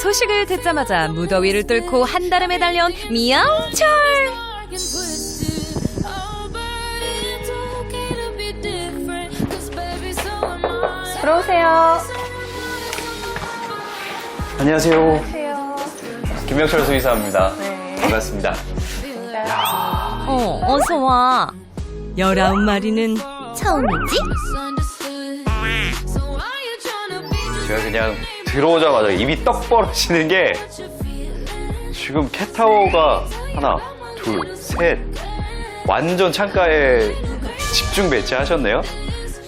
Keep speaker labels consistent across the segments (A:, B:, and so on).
A: 소식을 듣자마자 무더위를 뚫고 한달음에 달려온 미영철.
B: 들어오세요.
C: 안녕하세요.
B: 안녕하세요.
C: 김명철 수의사입니다.
B: 네.
C: 반갑습니다.
A: 어서 와. 19마리는 처음이지?
C: 제가 그냥 들어오자마자 입이 떡 벌어지는 게 지금 캣타워가 하나, 둘, 셋 완전 창가에 집중 배치하셨네요.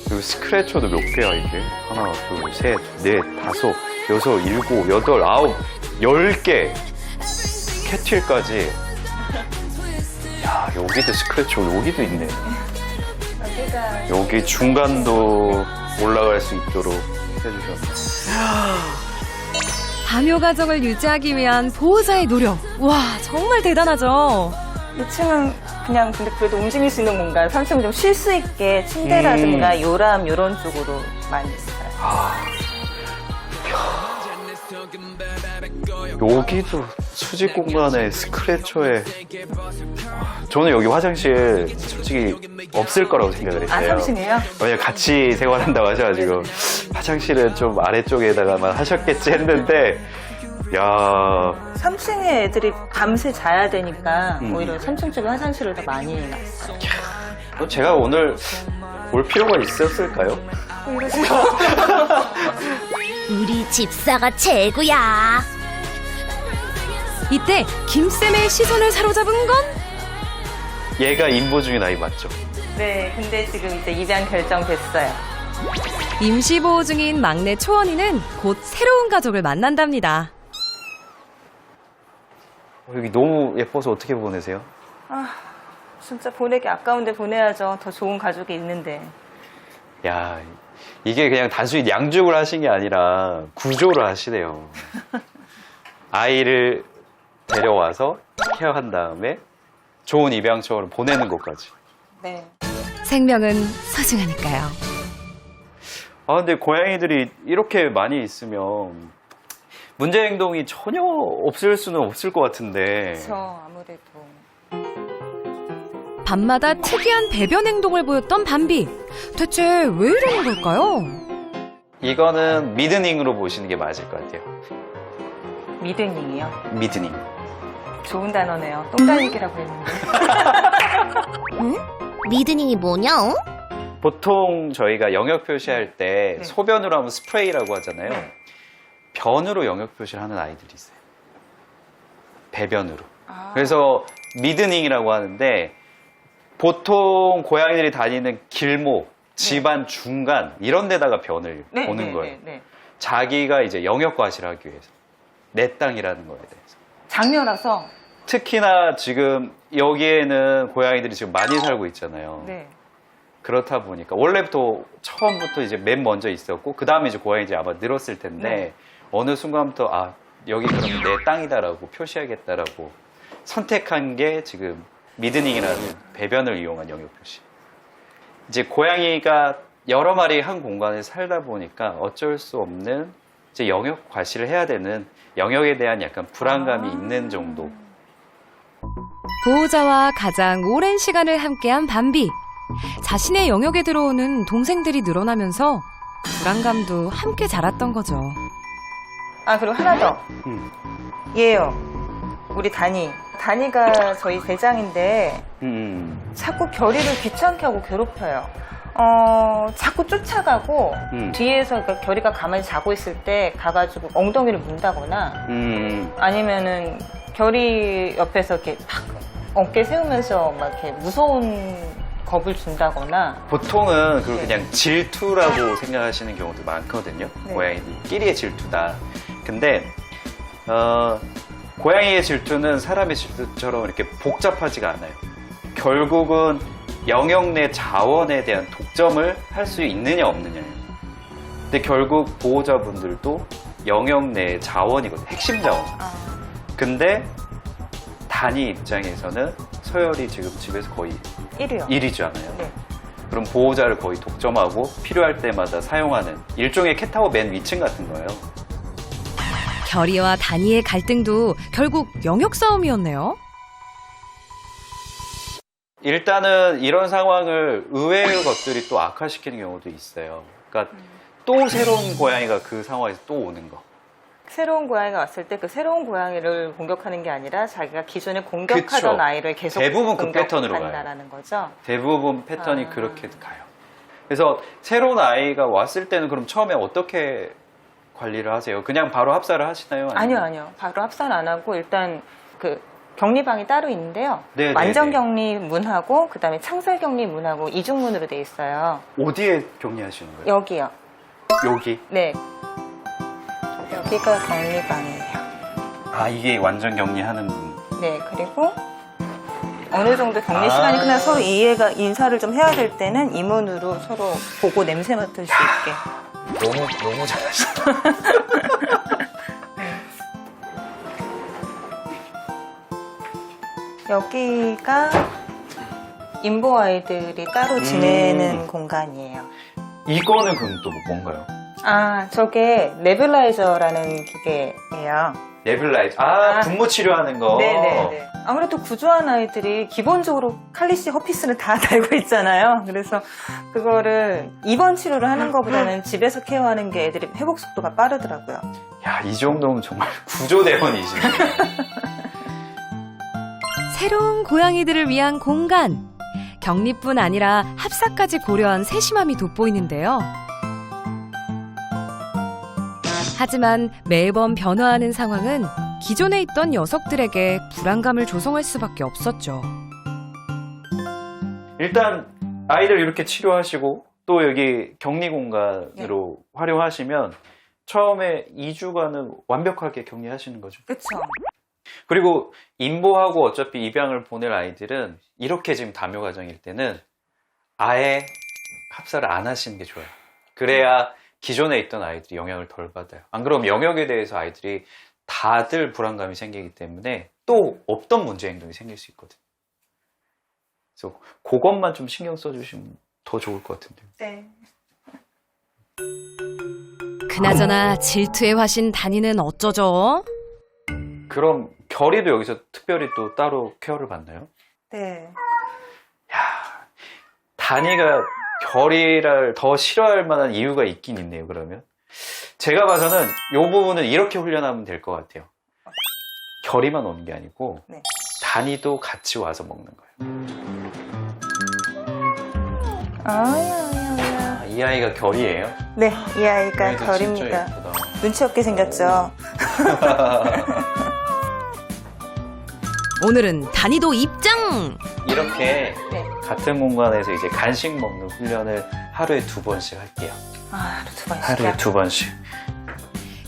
C: 그리고 스크래쳐도 몇 개야 이게? 하나, 둘, 셋, 넷, 다섯, 여섯, 일곱, 여덟, 아홉, 10개 캣휠까지. 야, 여기도 스크래쳐, 여기도 있네. 여기 중간도 올라갈 수 있도록 해주셨네.
A: 다묘 가정을 유지하기 위한 보호자의 노력. 와, 정말 대단하죠.
B: 2층은 그냥 근데 그래도 움직일 수 있는 공간, 3층은 좀 쉴 수 있게 침대라든가 요람 이런 쪽으로 많이 있어요.
C: 여기도 수직 공간에 스크래쳐에 저는 여기 화장실 솔직히 없을 거라고 생각을
B: 아,
C: 했어요.
B: 3층이에요?
C: 왜냐면 같이 생활한다고 하셔가지고 화장실은 좀 아래쪽에다가만 하셨겠지 했는데 야
B: 3층에 애들이 밤새 자야 되니까 오히려 3층 쪽에 화장실을 더 많이 놨어요.
C: 또 제가 오늘 올 필요가 있었을까요?
B: 이러세요.
D: 우리 집사가 최고야.
A: 이때 김쌤의 시선을 사로잡은 건
C: 얘가 인보 중인 아이 맞죠?
B: 네, 근데 지금 이제 입양 결정됐어요.
A: 임시보호 중인 막내 초원이는 곧 새로운 가족을 만난답니다.
C: 여기 너무 예뻐서 어떻게 보내세요?
B: 아, 진짜 보내기 아까운데 보내야죠. 더 좋은 가족이 있는데.
C: 야, 이게 그냥 단순히 양육을 하신 게 아니라 구조를 하시네요. 아이를 데려와서 케어한 다음에 좋은 입양처를 보내는 것까지.
B: 네.
A: 생명은 소중하니까요.
C: 아, 근데 고양이들이 이렇게 많이 있으면 문제 행동이 전혀 없을 수는 없을 것 같은데.
B: 저 아무래도.
A: 밤마다 특이한 배변 행동을 보였던 밤비. 대체 왜 이러는 걸까요?
C: 이거는 미드닝으로 보시는 게 맞을 것 같아요.
B: 미드닝이요?
C: 미드닝.
B: 좋은 단어네요. 똥다니기라고 했는데.
D: 미드닝이 뭐냐?
C: 보통 저희가 영역 표시할 때
B: 네.
C: 소변으로 하면 스프레이라고 하잖아요.
B: 네.
C: 변으로 영역 표시를 하는 아이들이 있어요. 배변으로.
B: 아.
C: 그래서 미드닝이라고 하는데 보통 고양이들이 다니는 길목, 집안 중간 이런 데다가 변을
B: 네,
C: 보는
B: 네,
C: 거예요.
B: 네, 네.
C: 자기가 이제 영역 과시를 하기 위해서. 내 땅이라는 거에 대해서.
B: 장녀라서.
C: 특히나 지금 여기에는 고양이들이 지금 많이 살고 있잖아요.
B: 네.
C: 그렇다 보니까 원래부터 처음부터 이제 맨 먼저 있었고 그 다음에 이제 고양이들이 아마 늘었을 텐데
B: 네.
C: 어느 순간부터 아 여기 그러면 내 땅이다라고 표시하겠다라고 선택한 게 지금 미드닝이라는 배변을 이용한 영역 표시. 이제 고양이가 여러 마리 한 공간에 살다 보니까 어쩔 수 없는 이제 영역 과시를 해야 되는 영역에 대한 약간 불안감이 있는 정도.
A: 보호자와 가장 오랜 시간을 함께한 밤비. 자신의 영역에 들어오는 동생들이 늘어나면서 불안감도 함께 자랐던 거죠.
B: 아, 그리고 하나 더.
C: 음.
B: 얘요. 우리 다니. 다니가 저희 대장인데 자꾸 결이를 귀찮게 하고 괴롭혀요. 자꾸 쫓아가고 뒤에서 그러니까 결이가 가만히 자고 있을 때 가가지고 엉덩이를 문다거나 아니면은 결이 옆에서 이렇게 팍 어깨 세우면서 막 이렇게 무서운 겁을 준다거나.
C: 보통은 그걸 그냥 질투라고 생각하시는 경우도 많거든요.
B: 네.
C: 고양이끼리의 질투다. 근데 고양이의 질투는 사람의 질투처럼 이렇게 복잡하지가 않아요. 결국은 영역 내 자원에 대한 독점을 할 수 있느냐 없느냐예요. 근데 결국 보호자분들도 영역 내 자원이거든요. 핵심 자원. 근데 단위 입장에서는 서열이 지금 집에서 거의
B: 1위요.
C: 1위잖아요.
B: 네.
C: 그럼 보호자를 거의 독점하고 필요할 때마다 사용하는 일종의 캣타워 맨 위층 같은 거예요.
A: 결이와 다니의 갈등도 결국 영역 싸움이었네요.
C: 일단은 이런 상황을 의외의 것들이 또 악화시키는 경우도 있어요. 그러니까 또 새로운 고양이가 그 상황에서 또 오는 거.
B: 새로운 고양이가 왔을 때 그 새로운 고양이를 공격하는 게 아니라 자기가 기존에 공격하던
C: 그쵸.
B: 아이를 계속
C: 대부분 그 패턴으로
B: 공격한다라는 거죠.
C: 대부분 패턴이 그렇게 가요. 그래서 새로운 아이가 왔을 때는 그럼 처음에 어떻게 관리를 하세요? 그냥 바로 합사를 하시나요?
B: 아니요. 바로 합산 안 하고 일단 그 격리방이 따로 있는데요.
C: 네네네.
B: 완전 격리 문하고 그다음에 창설 격리 문하고 이중문으로 돼 있어요.
C: 어디에 격리하시는 거예요?
B: 여기요.
C: 여기?
B: 네. 여기가 격리방이에요.
C: 아, 이게 완전 격리하는 분.
B: 네, 그리고 어느 정도 격리 시간이 끝나서 서로 인사를 좀 해야 될 때는 이 문으로 서로 보고 냄새 맡을 수 있게.
C: 너무 잘하시네.
B: 여기가 인보 아이들이 따로 지내는 공간이에요.
C: 이거는 그럼 또 뭔가요?
B: 아, 저게 네뷸라이저라는 기계예요.
C: 네뷸라이저. 분무 치료하는 거.
B: 네네네. 아무래도 구조한 아이들이 기본적으로 칼리시 허피스는 다 달고 있잖아요. 그래서 그거를 입원 치료를 하는 것보다는 집에서 케어하는 게 애들이 회복 속도가 빠르더라고요.
C: 야, 이 정도면 정말 구조대원이시네.
A: 새로운 고양이들을 위한 공간. 격리뿐 아니라 합사까지 고려한 세심함이 돋보이는데요. 하지만 매번 변화하는 상황은 기존에 있던 녀석들에게 불안감을 조성할 수밖에 없었죠.
C: 일단 아이들 이렇게 치료하시고 또 여기 격리 공간으로 활용하시면 처음에 2주간은 완벽하게 격리하시는 거죠.
B: 그렇죠.
C: 그리고 인보하고 어차피 입양을 보낼 아이들은 이렇게 지금 담요 과정일 때는 아예 합사를 안 하시는 게 좋아요. 그래야 기존에 있던 아이들이 영향을 덜 받아요. 안 그러면 영역에 대해서 아이들이 다들 불안감이 생기기 때문에 또 없던 문제 행동이 생길 수 있거든요. 그래서 그것만 좀 신경 써주시면 더 좋을 것 같은데요.
B: 네.
A: 그나저나 질투의 화신 다니는 어쩌죠?
C: 그럼 결이도 여기서 특별히 또 따로 케어를 받나요?
B: 네.
C: 야, 다니가 결이를 더 싫어할 만한 이유가 있긴 있네요, 그러면. 제가 봐서는 이 부분은 이렇게 훈련하면 될 것 같아요. 결이만 오는 게 아니고,
B: 네.
C: 다니도 같이 와서 먹는 거예요.
B: 아야.
C: 이 아이가 결이에요?
B: 네, 이 아이가
C: 아이가
B: 결입니다.
C: 진짜 예쁘다.
B: 눈치 없게 생겼죠.
A: 오늘은 다니도 입장!
C: 이렇게
B: 네.
C: 같은 공간에서 이제 간식 먹는 훈련을 하루에 2번씩 할게요.
B: 아, 두 번씩이요.
C: 하루에 2번씩.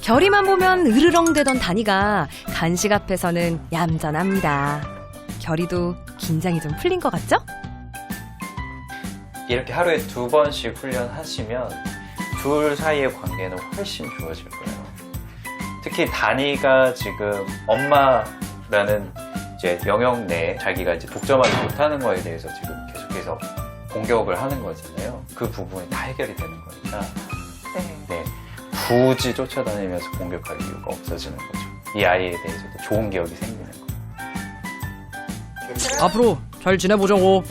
A: 결이만 보면 으르렁대던 다니가 간식 앞에서는 얌전합니다. 결이도 긴장이 좀 풀린 것 같죠?
C: 이렇게 하루에 2번씩 훈련하시면 둘 사이의 관계는 훨씬 좋아질 거예요. 특히 다니가 지금 엄마라는 이제 영역 내에 자기가 이제 독점하지 못하는 거에 대해서 지금 계속해서 공격을 하는 거잖아요. 그 부분이 다 해결이 되는 거니까
B: 네.
C: 굳이 쫓아다니면서 공격할 이유가 없어지는 거죠. 이 아이에 대해서도 좋은 기억이 생기는 거예요.
A: 앞으로 잘 지내보자고.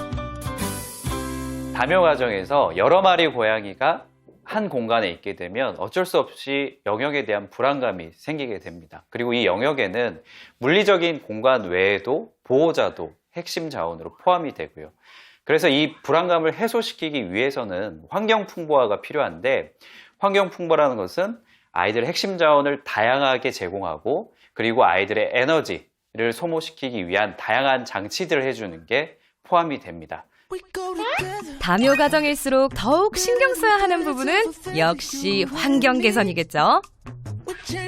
C: 담요 과정에서 여러 마리 고양이가 한 공간에 있게 되면 어쩔 수 없이 영역에 대한 불안감이 생기게 됩니다. 그리고 이 영역에는 물리적인 공간 외에도 보호자도 핵심 자원으로 포함이 되고요. 그래서 이 불안감을 해소시키기 위해서는 환경 풍부화가 필요한데, 환경 풍부라는 것은 아이들의 핵심 자원을 다양하게 제공하고 그리고 아이들의 에너지를 소모시키기 위한 다양한 장치들을 해주는 게 포함이 됩니다.
A: 담요 과정일수록 더욱 신경 써야 하는 부분은 역시 환경 개선이겠죠.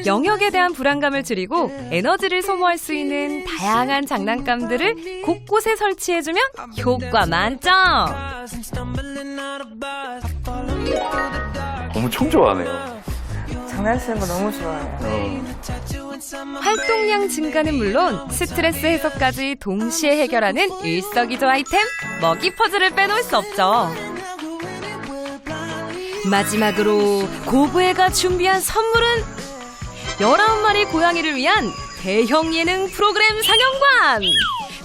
A: 영역에 대한 불안감을 줄이고 에너지를 소모할 수 있는 다양한 장난감들을 곳곳에 설치해주면 효과 만점!
C: 엄청 좋아하네요.
B: 장난치는 거 너무 좋아해요.
A: 활동량 증가는 물론 스트레스 해소까지 동시에 해결하는 일석이조 아이템, 먹이 퍼즐을 빼놓을 수 없죠. 마지막으로 고부애가 준비한 선물은 19마리 고양이를 위한 대형 예능 프로그램 상영관!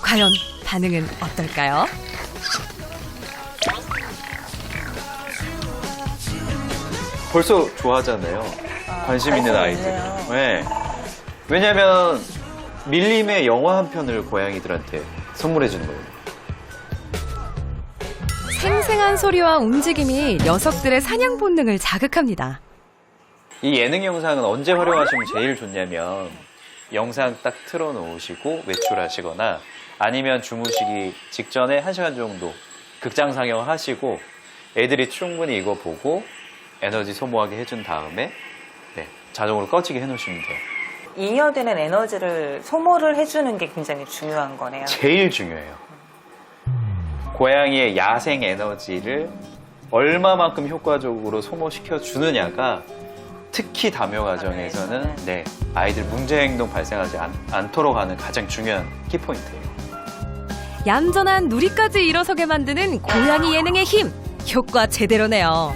A: 과연 반응은 어떨까요?
C: 벌써 좋아하잖아요. 관심 있는 아이들.
B: 있네요.
C: 네. 왜냐면 밀림의 영화 한 편을 고양이들한테 선물해 주는 거예요.
A: 생생한 소리와 움직임이 녀석들의 사냥 본능을 자극합니다.
C: 이 예능 영상은 언제 활용하시면 제일 좋냐면 영상 딱 틀어놓으시고 외출하시거나 아니면 주무시기 직전에 1시간 정도 극장 상영하시고 애들이 충분히 이거 보고 에너지 소모하게 해준 다음에 네, 자동으로 꺼지게 해놓으시면 돼요.
B: 잉여되는 에너지를 소모를 해주는 게 굉장히 중요한 거네요.
C: 제일 중요해요. 고양이의 야생 에너지를 얼마만큼 효과적으로 소모시켜 주느냐가 특히 담요 과정에서는 네, 아이들 문제 행동 발생하지 않도록 하는 가장 중요한 키포인트예요.
A: 얌전한 누리까지 일어서게 만드는 고양이 예능의 힘! 효과 제대로네요.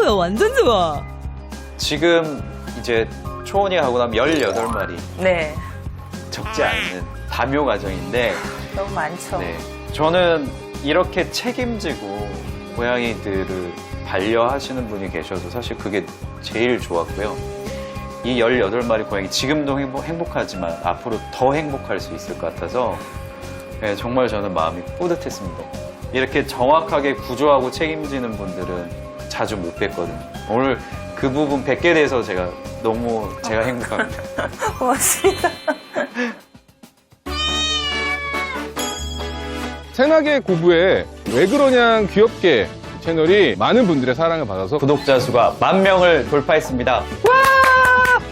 A: 야, 완전 좋아.
C: 지금 이제 초원이 하고 나면 18마리
B: 네.
C: 적지 않은 담요 과정인데
B: 너무 많죠.
C: 네, 저는 이렇게 책임지고 고양이들을 반려하시는 분이 계셔서 사실 그게 제일 좋았고요. 이 18마리 고양이 지금도 행복하지만 앞으로 더 행복할 수 있을 것 같아서 네, 정말 저는 마음이 뿌듯했습니다. 이렇게 정확하게 구조하고 책임지는 분들은 자주 못 뵀거든요. 오늘 그 부분 뵙게 돼서 제가 행복합니다.
B: 고맙습니다.
E: 생각의 고부의 왜 그러냐 귀엽게 채널이 많은 분들의 사랑을 받아서
C: 구독자 수가 10,000명을 돌파했습니다.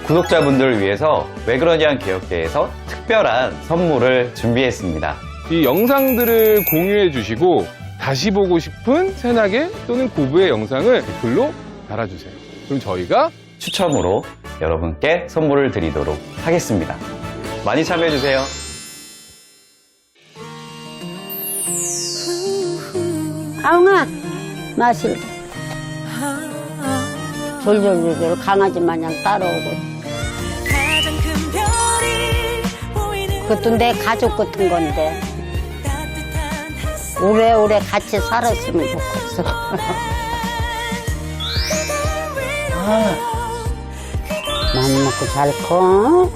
C: 구독자분들을 위해서 왜 그러냐 기억계에서 특별한 선물을 준비했습니다.
E: 이 영상들을 공유해 주시고 다시 보고 싶은 새나게 또는 고부의 영상을 댓글로 달아주세요. 그럼 저희가
C: 추첨으로 여러분께 선물을 드리도록 하겠습니다. 많이 참여해주세요.
F: 아웅아 마실 졸졸졸졸 강아지 마냥 따라오고 그것도 내 가족 같은 건데 오래오래 같이 살았으면 좋겠어. 맘 먹고 잘 커.